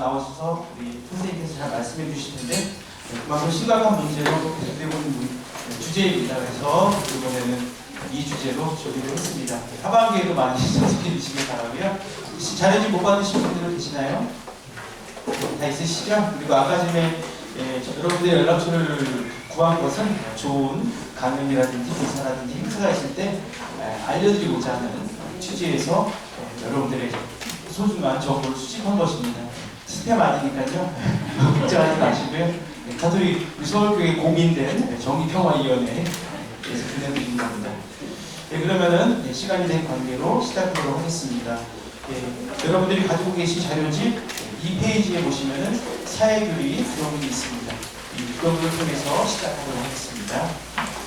나오셔서 우리 선생님께서 잘 말씀해 주실 텐데 그만큼 심각한 문제로 계속되고 있는 주제입니다. 그래서 이번에는 이 주제로 준비를 했습니다. 하반기에도 많이 참석해 주시길 바라고요. 혹시 자료지 못 받으신 분들 계시나요? 다 있으시죠? 그리고 아까 전에 여러분들의 연락처를 구한 것은 좋은 강연이라든지 인사라든지 행사가 있을 때 알려드리고자 하는 취지에서 여러분들의 소중한 정보를 수집한 것입니다. 스팸 아니니까요. 걱정하지 마시고요. 가톨릭 서울교회 공인된 정의평화위원회에서 보내드리는 겁니다. 그러면은 시간이 된 관계로 시작하도록 하겠습니다. 여러분들이 가지고 계신 자료집 2페이지에 보시면은 사회교리 구역이 있습니다. 이 구역을 통해서 시작하도록 하겠습니다.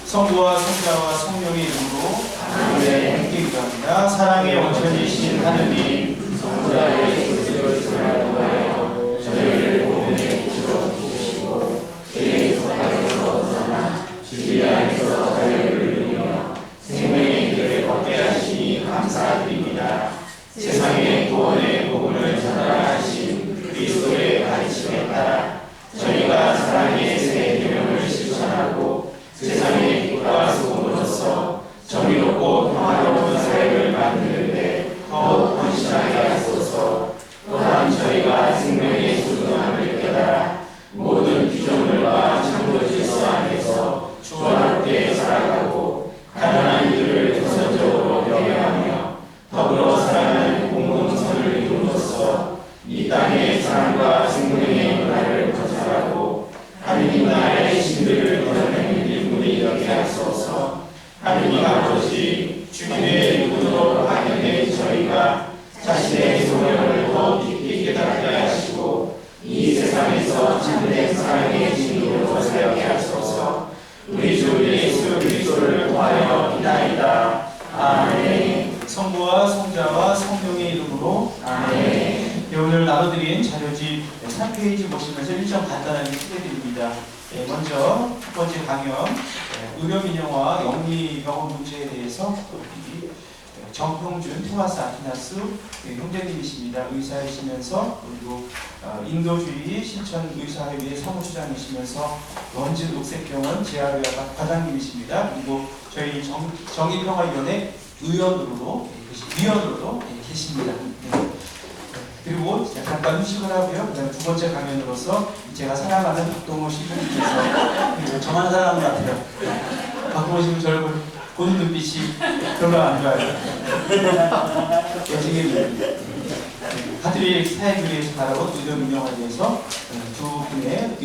성부와 성자와 성령의 이름으로 함께 기도합니다. 사랑의 원천이신 하느님, 성자의 존재를 전하여 저희를 모든에 주시고 죄에서 자유로 얻어나 진리 안에서 자유를 누리며 생명의 길을 걷게 하시니 감사드립니다. 세상의 구원의 복음을 전하신 그리스도의 가르침에 따라 저희가 사랑의 새 계명을 실천하고 세상의 빛과 소금으로서 정의롭고 평화로운 사회를 만드는데 더욱 헌신하게 하소서. 또한 저희가 생명의 소중함을 깨달아 모든 피조물과 창조 질서 안에서 조화롭게 살아가고 가난한 이들을 우선적으로 배려하며 더불어 살아가는 공동선을 이룸으로써 이 땅의 사랑과 생명의 문화를 건설하고 하느님 나라의 신들을 거듭내는 일꾼이 되게 하소서. 하느님 아버지, 주님의 이름으로 하나님의 저희가 자신의 소명을 더 깊이 깨닫게 하시고 이 세상에서 참된 사랑의 진리로 살게 하소서. 우리 주 예수 그리스도를 통하여 비나이다. 아멘. 성부와 성자와 성령의 이름으로 아멘. 오늘 나눠드린 자료집 3페이지 보시면서 일정 간단하게 소개드립니다. 먼저 첫 번째 강연 의료민영화 영리병원 문제에 대해서 정평준 토마스 아키나스 형제님이십니다. 의사이시면서 그리고 인도주의 실천 의사회의 사무처장이시면서 런지 녹색병원 재활의학 과장님이십니다. 그리고 저희 정의평화위원회 위원으로도 계십니다. 그리고 잠깐 휴식을 하고요. 그다음 두 번째 강연으로서 제가 사랑하는 박동호 신부님께서 저만 사랑하는 것 같아요. 박동호 신부 저를 보는 눈빛이 별로 안 좋아요. 여직의 가톨릭 사회교회에서 바라본 의료민영화에 대해서 두 분의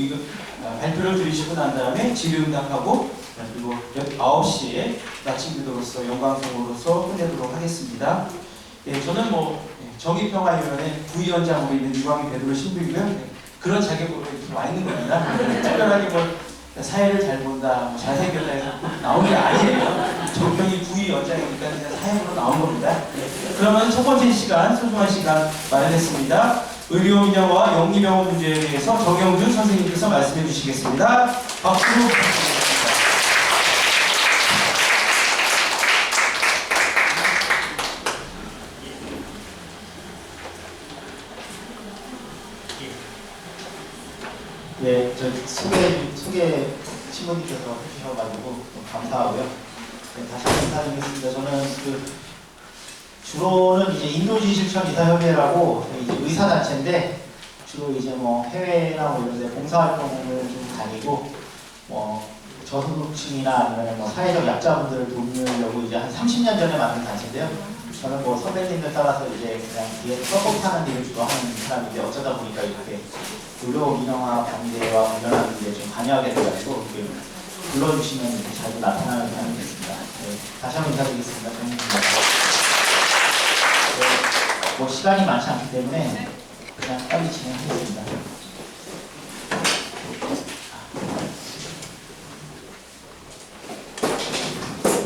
발표를 들으시고 난 다음에 질의응답하고 그리고 9시에 마침 기도로서 영광성으로서 끝내도록 하겠습니다. 저는 정의평화위원회 부위원장으로 있는 유광희 베드로 신부이고요. 그런 자격으로 이렇게 와 있는 겁니다. 특별하게 사회를 잘 본다, 잘생겼다 해서 나온 게 아니에요. 정평이 부위원장이니까 그냥 사회로 나온 겁니다. 그러면 첫 번째 시간, 소중한 시간 마련했습니다. 의료민영화 영리병원 문제에 대해서 정영준 선생님께서 말씀해 주시겠습니다. 박수 부탁드립니다. 네, 저 소개 신부님께서 해주셔가지고 감사하고요. 네, 다시 한번 인사드리겠습니다. 저는 주로는 이제 인도주의 실천 이사협의회라고 이제 의사단체인데 주로 이제 해외나 이런 데 봉사활동을 좀 다니고 저소득층이나 아니면 사회적 약자분들을 돕으려고 이제 한 30년 전에 만든 단체인데요. 저는 선배님들 따라서 이제 그냥 뒤에서 서포트하는 일을 주로 하는 사람인데 어쩌다 보니까 이렇게 의료민영화 반대와 관련하는 데 좀 관여하게 돼가지고 이렇게 불러주시면 이렇게 자주 나타나는 사람이 됐습니다. 네, 다시 한번 인사드리겠습니다. 정민입니다. 시간이 많지 않기 때문에 그냥 빨리 진행하겠습니다.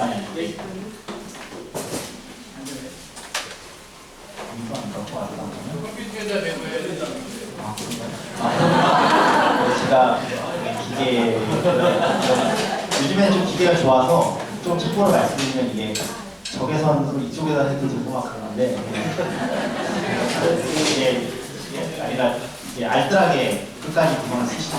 아니. 제가 기계 요즘에는 좀 기계가 좋아서 좀 참고로 말씀드리면 이게 적외선으로 이쪽에다 해도 되고 막 그러는데 이게 아니라 알뜰하게 끝까지 구멍을 쓰시는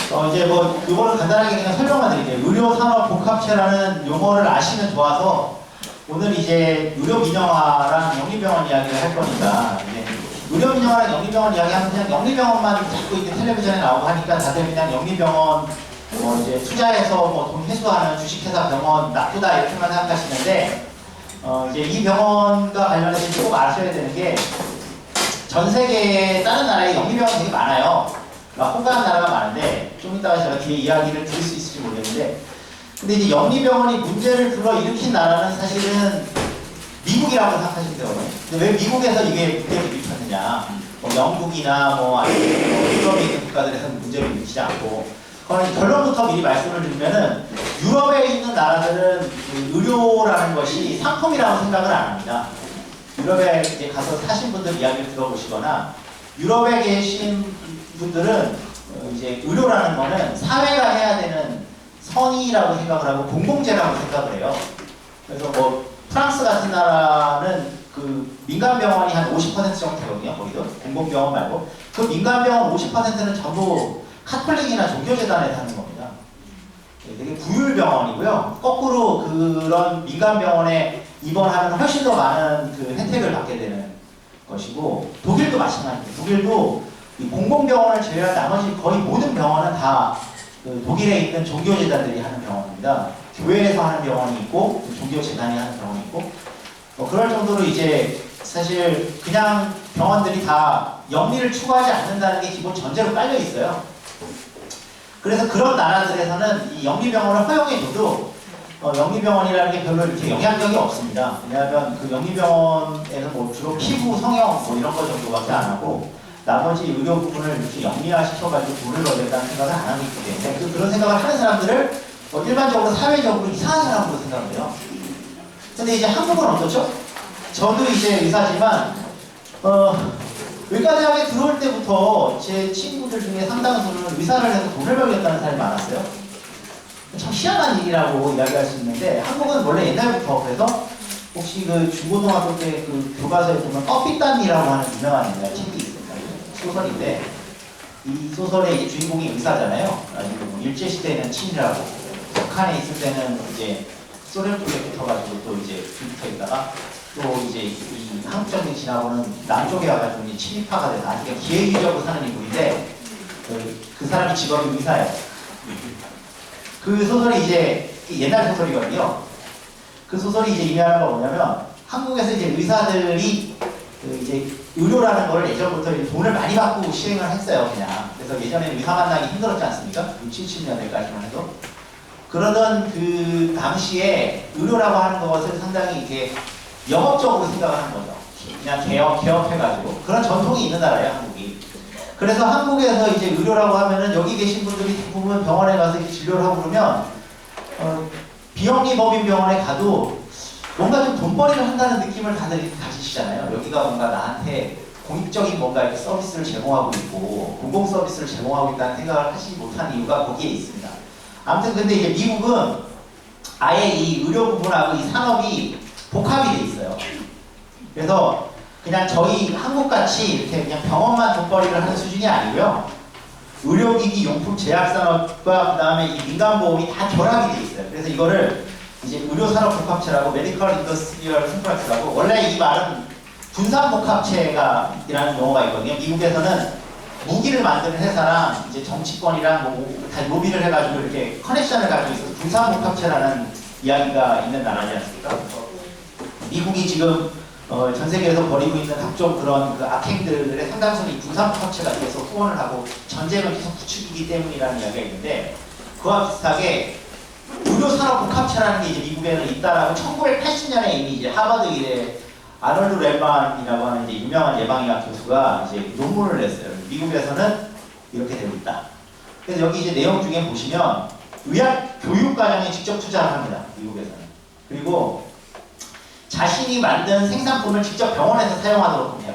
거예요. 이제 뭐 이거는 간단하게 그냥 설명만 드릴게요. 의료산업복합체라는 용어를 아시면 좋아서 오늘 이제 의료민영화랑 영리병원 이야기를 할 거니까 이제 의료민영화랑 영리병원 이야기하면 그냥 영리병원만 자꾸 이렇게 텔레비전에 나오고 하니까 다들 그냥 영리병원 이제 투자해서 뭐 돈 회수하는 주식회사 병원 나쁘다 이렇게만 생각하시는데 이제 이 병원과 관련해서 조금 아셔야 되는 게 전 세계 다른 나라에 영리병원 되게 많아요. 호가한 나라가 많은데 좀 이따가 제가 뒤에 이야기를 드릴 수 있을지 모르겠는데 근데 이제 영리병원이 문제를 불러일으킨 나라는 사실은 미국이라고 생각하시면 되거든요. 근데 왜 미국에서 이게 문제를 일으켰느냐 뭐 영국이나 뭐 아니면 뭐 유럽에 있는 국가들에서는 문제를 일으키지 않고 그건 결론부터 미리 말씀을 드리면은 유럽에 있는 나라들은 그 의료라는 것이 상품이라고 생각을 안 합니다. 유럽에 이제 가서 사신 분들 이야기를 들어보시거나 유럽에 계신 분들은 이제 의료라는 거는 사회가 해야 되는 선의라고 생각을 하고 공공재라고 생각을 해요. 그래서 뭐 프랑스 같은 나라는 그 민간병원이 한 50% 정도 되거든요. 거기도 공공병원 말고 그 민간병원 50%는 전부 카톨릭이나 종교재단에 사는 겁니다. 되게 부율병원이고요. 거꾸로 그런 민간병원에 입원하면 훨씬 더 많은 그 혜택을 받게 되는 것이고 독일도 마찬가지입니다. 독일도 이 공공병원을 제외한 나머지 거의 모든 병원은 다 그 독일에 있는 종교재단들이 하는 병원입니다. 교회에서 하는 병원이 있고 종교재단이 하는 병원이 있고 그럴 정도로 이제 사실 그냥 병원들이 다 영리를 추구하지 않는다는 게 기본 전제로 깔려 있어요. 그래서 그런 나라들에서는 이 영리병원을 허용해줘도 영리병원이라는 게 별로 이렇게 영향력이 없습니다. 왜냐하면 그 영리병원에서 뭐 주로 피부, 성형 뭐 이런 거 정도밖에 안 하고 나머지 의료 부분을 이렇게 영리화시켜가지고 돈을 벌겠다는 생각을 안 하고 있기 때문에 그런 생각을 하는 사람들을 일반적으로 사회적으로 이상한 사람으로 생각을 해요. 근데 이제 한국은 어떻죠? 저도 이제 의사지만 의과대학에 들어올 때부터 제 친구들 중에 상당수는 의사를 해서 돈을 벌겠다는 사람이 많았어요. 참 희한한 일이라고 이야기할 수 있는데 한국은 원래 옛날부터 그래서 혹시 그 중고등학교 때 그 교과서에 보면 껍빛단이라고 하는 유명한 책이 있습니다. 소설인데 이 소설의 이제 주인공이 의사잖아요. 아니면 일제시대에는 친이라고 북한에 있을 때는 이제 소련 쪽에 붙어가지고 또 이제 붙어 있다가 또 이제 이 한국전쟁 지나고는 남쪽에 와가지고 이제 친일파가 돼서 아직 기회주의적으로 사는 인물인데 그 사람이 직업이 의사예요. 그 소설이 이제 옛날 소설이거든요. 그 소설이 이제 의미하는 건 뭐냐면 한국에서 이제 의사들이 그 이제 의료라는 걸 예전부터 돈을 많이 받고 시행을 했어요, 그냥. 그래서 예전에 의사 만나기 힘들었지 않습니까? 6, 70년대까지만 해도. 그러던 그 당시에 의료라고 하는 것을 상당히 이렇게 영업적으로 생각을 하는 거죠. 그냥 개업해가지고. 그런 전통이 있는 나라예요, 한국이. 그래서 한국에서 이제 의료라고 하면은 여기 계신 분들이 대부분 병원에 가서 이렇게 진료를 하고 그러면, 비영리법인 병원에 가도 뭔가 좀 돈벌이를 한다는 느낌을 다들 가지시잖아요. 여기가 뭔가 나한테 공익적인 뭔가 이렇게 서비스를 제공하고 있고, 공공 서비스를 제공하고 있다는 생각을 하시지 못한 이유가 거기에 있습니다. 아무튼 근데 이제 미국은 아예 이 의료 부분하고 이 산업이 복합이 돼 있어요. 그래서 그냥 저희 한국같이 이렇게 그냥 병원만 돈벌이를 하는 수준이 아니고요. 의료기기 용품 제약산업과 그 다음에 이 민간보험이 다 결합이 돼 있어요. 그래서 이거를 이제 의료산업복합체라고 메디컬 인더스트리얼 컴플렉스라고 원래 이 말은 군산복합체가라는 용어가 있거든요. 미국에서는 무기를 만드는 회사랑 이제 정치권이랑 뭐 다 로비를 해가지고 이렇게 커넥션을 가지고 있어서 군산복합체라는 이야기가 있는 나라지 않습니까? 미국이 지금 전 세계에서 벌이고 있는 각종 그런 그 악행들의 상당수는 군산복합체가 돼서 후원을 하고 전쟁을 계속 부추기기 때문이라는 이야기가 있는데 그와 비슷하게 의료산업복합체라는 게 이제 미국에는 있다라고 1980년에 이미 이제 하버드 일에 아놀드 랩만이라고 하는 이제 유명한 예방의학 교수가 이제 논문을 냈어요. 미국에서는 이렇게 되고 있다. 그래서 여기 이제 내용 중에 보시면 의학 교육 과정에 직접 투자를 합니다. 미국에서는. 그리고 자신이 만든 생산품을 직접 병원에서 사용하도록 해요.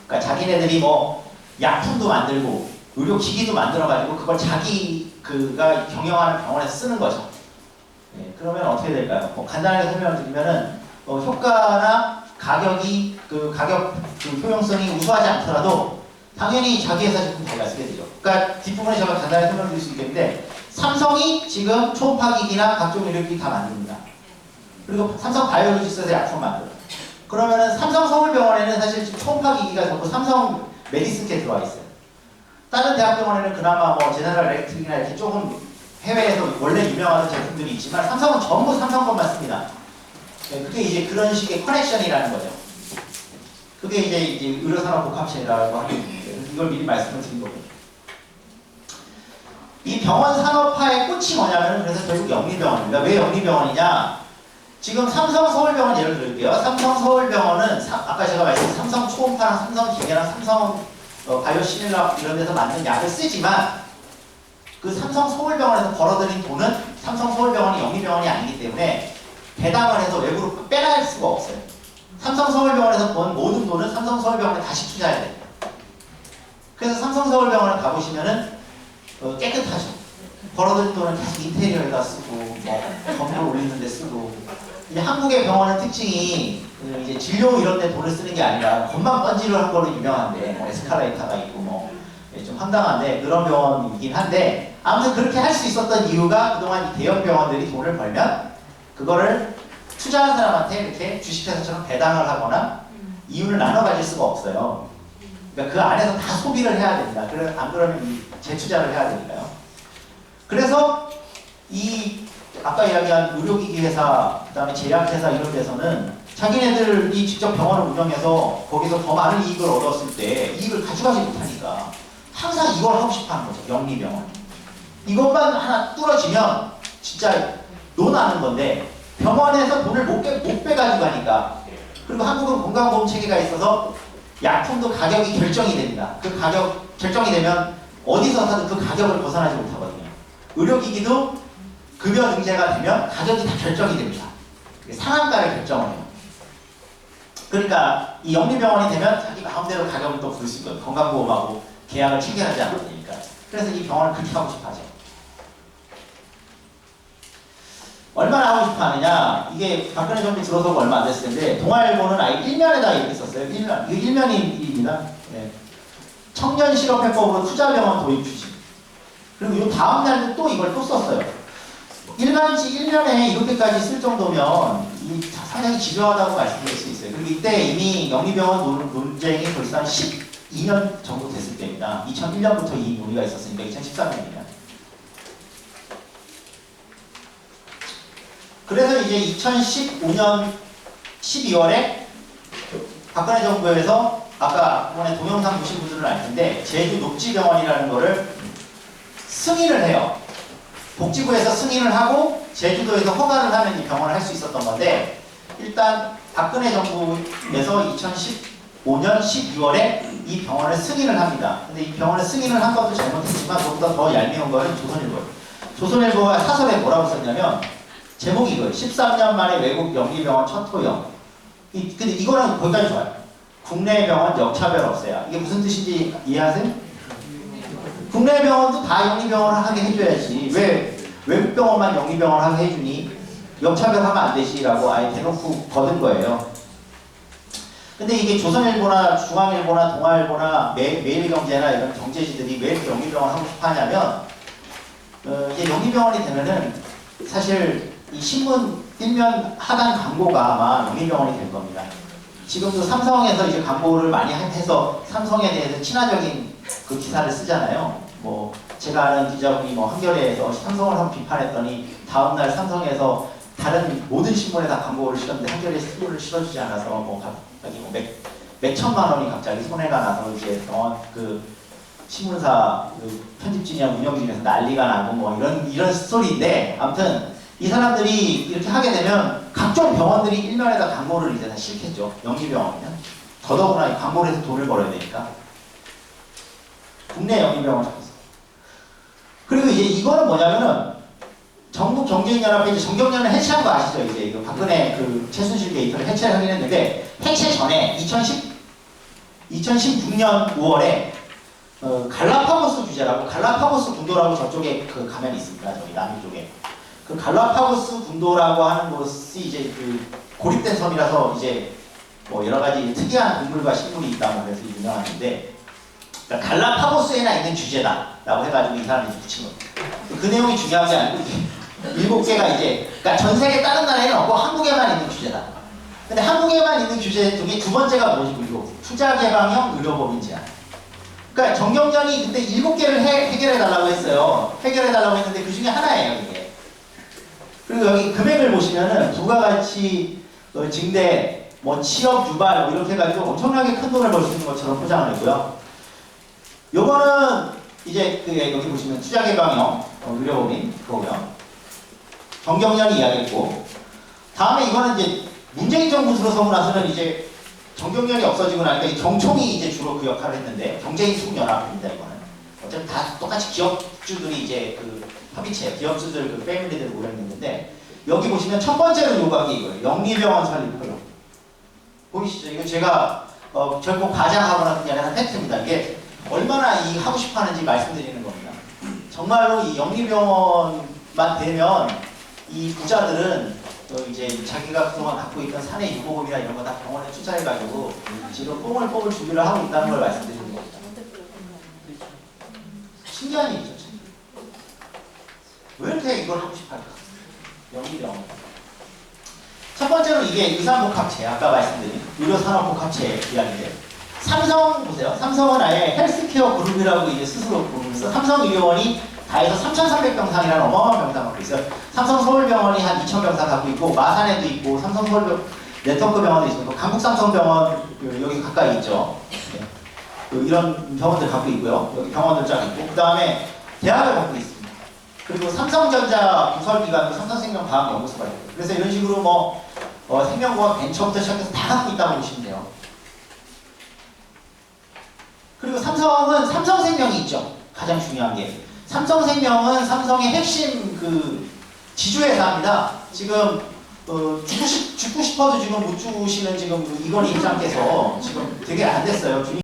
그러니까 자기네들이 뭐 약품도 만들고 의료기기도 만들어가지고 그걸 자기가 경영하는 병원에서 쓰는 거죠. 네, 그러면 어떻게 될까요? 뭐 간단하게 설명을 드리면은 효과나 가격 그 효용성이 우수하지 않더라도 당연히 자기 회사 제품 자기가 쓰게 되죠. 그러니까 뒷부분에 제가 간단히 설명드릴 수 있겠는데 삼성이 지금 초음파기기나 각종 의료기기 다 만듭니다. 그리고 삼성 바이오로직스에서 약품 만들어요. 그러면은 삼성 서울병원에는 사실 지금 초음파기기가 전부 삼성 메디슨께 들어와 있어요. 다른 대학병원에는 그나마 뭐 제너럴 일렉트릭이나 이렇게 조금 해외에서 원래 유명한 제품들이 있지만 삼성은 전부 삼성 것만 씁니다. 그게 이제 그런 식의 커넥션이라는 거죠. 그게 이제 의료산업복합체라고 하는 건데 이걸 미리 말씀을 드린 거거든요. 이 병원 산업화의 꽃이 뭐냐면 그래서 결국 영리병원입니다. 왜 영리병원이냐? 지금 삼성 서울병원 예를 들게요. 삼성 서울병원은 아까 제가 말씀드린 삼성 초음파랑 삼성 기계랑 삼성 바이오시밀라 이런 데서 만든 약을 쓰지만 그 삼성 서울병원에서 벌어들인 돈은 삼성 서울병원이 영리병원이 아니기 때문에 배당을 해서 외부로 빼갈 수가 없어요. 삼성 서울병원에서 번 모든 돈은 삼성 서울병원에 다시 투자해야 됩니다. 그래서 삼성 서울병원을 가보시면은 깨끗하죠. 벌어들인 돈은 계속 인테리어에다 쓰고 뭐 건물 올리는 데 쓰고 이제 한국의 병원의 특징이 이제 진료 이런 데 돈을 쓰는 게 아니라 건만 번지를 한 걸로 유명한데 뭐 에스컬레이터가 있고 뭐 좀 황당한데 그런 병원이긴 한데 아무튼 그렇게 할 수 있었던 이유가 그동안 이 대형 병원들이 돈을 벌면 그거를 투자한 사람한테 이렇게 주식회사처럼 배당을 하거나 이윤을 나눠 가질 수가 없어요. 그러니까 그 안에서 다 소비를 해야 됩니다. 안 그러면 재투자를 해야 되니까요. 그래서 이 아까 이야기한 의료기기 회사, 그다음에 제약회사 이런 데서는 자기네들이 직접 병원을 운영해서 거기서 더 많은 이익을 얻었을 때 이익을 가져가지 못하니까 항상 이걸 하고 싶어하는 거죠. 영리병원. 이것만 하나 뚫어지면 진짜 논하는 건데 병원에서 돈을 못 빼가지고 가니까 그리고 한국은 건강보험 체계가 있어서 약품도 가격이 결정이 됩니다. 그 가격 결정이 되면 어디서 사든 그 가격을 벗어나지 못하거든요. 의료기기도 급여 등재가 되면 가격이 다 결정이 됩니다. 상한가를 결정을 해요. 그러니까 이 영리병원이 되면 자기 마음대로 가격을 또 부를 수 있거든요. 건강보험하고 계약을 체결하지 않아도 되니까. 그래서 이 병원을 그렇게 하고 싶어 하죠. 얼마나 하고 싶어 하느냐? 이게 박근혜 정부 들어서고 얼마 안 됐을 텐데 동아일보는 아예 1면에다 이렇게 썼어요. 1면. 이거 1면입니다. 네. 청년 실업해법으로 투자병원 도입 추진. 그리고 이 다음 날도 또 이걸 또 썼어요. 일간지 1년에 이렇게까지 쓸 정도면 상당히 집요하다고 말씀드릴 수 있어요. 그리고 이때 이미 영리병원 논쟁이 벌써 한 12년 정도 됐을 때입니다. 2001년부터 이 논의가 있었으니까 2013년이면. 그래서 이제 2015년 12월에 박근혜 정부에서 아까 이번에 동영상 보신 분들은 알 텐데 제주 녹지병원이라는 거를 승인을 해요. 복지부에서 승인을 하고 제주도에서 허가를 하면 이 병원을 할 수 있었던 건데 일단 박근혜 정부에서 2015년 12월에 이 병원을 승인을 합니다. 근데 이 병원을 승인을 한 것도 잘못했지만 그것보다 더 얄미운 거는 조선일보예요. 조선일보가 사설에 뭐라고 썼냐면 제목이 이거예요. 13년 만에 외국 영리병원 첫 토영. 근데 이거는 거기까지 좋아요. 국내 병원 역차별 없애야. 이게 무슨 뜻인지 이해하세요? 국내 병원도 다 영리병원을 하게 해줘야지. 왜 외국 병원만 영리병원을 하게 해주니? 역차별하면 안 되지라고 아예 대놓고 거둔 거예요. 근데 이게 조선일보나 중앙일보나 동아일보나 매일경제나 이런 경제지들이 왜 이렇게 영리병원 하고 싶어 하냐면 이제 영리병원이 되면은 사실 이 신문 1면 하단 광고가 아마 영리병원이 될 겁니다. 지금도 삼성에서 이제 광고를 많이 해서 삼성에 대해서 친화적인 그 기사를 쓰잖아요. 뭐 제가 아는 기자분이 뭐 한겨레에서 삼성을 한번 비판했더니 다음날 삼성에서 다른 모든 신문에 다 광고를 실었는데 한겨레 신문을 실어주지 않아서 뭐 갑자기 뭐 몇 천만 원이 갑자기 손해가 나서 이제 병원 그 신문사 그 편집진이랑 운영진에서 난리가 나고 뭐 이런 스토리인데 아무튼 이 사람들이 이렇게 하게 되면 각종 병원들이 일면에다 광고를 이제 다 실겠죠. 영리병원이면 더더구나 광고를 해서 돈을 벌어야 되니까 국내 영리병원 찾았어요. 그리고 이제 이거는 뭐냐면은 전국경제인연합회 이제 정경련을 해체한 거 아시죠? 이제 이거 박근혜 그 최순실 게이트를 해체하긴 했는데 해체 전에 2016년 5월에 갈라파고스 주제라고 갈라파고스 군도라고 저쪽에 그 가면이 있습니다. 저기 남쪽에 그 갈라파고스 군도라고 하는 곳이 이제 그 고립된 섬이라서 이제 뭐 여러 가지 특이한 동물과 식물이 있다고 해서 유명한데 그러니까 갈라파고스에나 있는 주제다라고 해가지고 이 사람이 붙인 거예요. 그 내용이 중요하지 않고 7개가 이제 그러니까 전 세계 다른 나라에는 없고 한국에만 있는 주제다. 근데 한국에만 있는 주제 중에 두 번째가 뭐죠? 투자 개방형 의료법인 제안. 그러니까 정경련이 그때 7개를 해결해달라고 했어요. 해결해달라고 했는데 그 중에 하나예요, 이게. 그리고 여기 금액을 보시면은 부가가치 증대, 뭐 취업 유발 뭐 이렇게 해가지고 엄청나게 큰 돈을 벌 수 있는 것처럼 포장을 했고요. 요거는 이제 여기 보시면 투자 개방형 의료법인 그거고요. 정경련이 이야기했고, 다음에 이거는 이제 문재인 정부 들어서고 나서는 이제 정경련이 없어지고 나니까 이 정총이 이제 주로 그 역할을 했는데 경제인수국연합입니다. 이거는 어차피 다 똑같이 기업주들이 이제 그 협의체, 기업주들 그 패밀리들 모여있는데 여기 보시면 첫 번째로 요구한 게 이거예요. 영리병원 설립 허용. 보이시죠? 이거 제가 결국 과장하거나 그냥 한 팩트입니다. 이게 얼마나 이 하고 싶어하는지 말씀드리는 겁니다. 정말로 이 영리병원만 되면 이 부자들은 이제 자기가 그동안 갖고 있던 사내 유보금이나 이런 거 다 병원에 투자해가지고 지금 뽕을 뽑을 준비를 하고 있다는 걸 말씀드리는 겁니다. 신기한 얘기죠. 왜 이렇게 이걸 하고 싶어 할까? 영리병원. 첫 번째로 이게 의사복합체, 아까 말씀드린 의료산업복합체 이야기인데 삼성 보세요. 삼성은 아예 헬스케어 그룹이라고 이제 스스로 부르면서 삼성의료원이 다 해서 3,300병상이라는 어마어마한 병상 갖고 있어요. 삼성 서울병원이 한 2,000병상 갖고 있고 마산에도 있고 삼성 서울 네트워크 병원도 있고 강북 삼성병원 여기 가까이 있죠. 네. 이런 병원들 갖고 있고요. 여기 병원들 쫙 있고 그 다음에 대학을 갖고 있습니다. 그리고 삼성전자 부설기관도 삼성생명과학연구소가 있고 그래서 이런 식으로 뭐 생명과학 벤처부터 시작해서 다 갖고 있다고 보시면 돼요. 그리고 삼성은 삼성생명이 있죠. 가장 중요한 게 삼성생명은 삼성의 핵심 그 지주회사입니다. 지금 죽고 싶어도 지금 못 죽으시는 지금 이건희 회장께서 지금 되게 안 됐어요.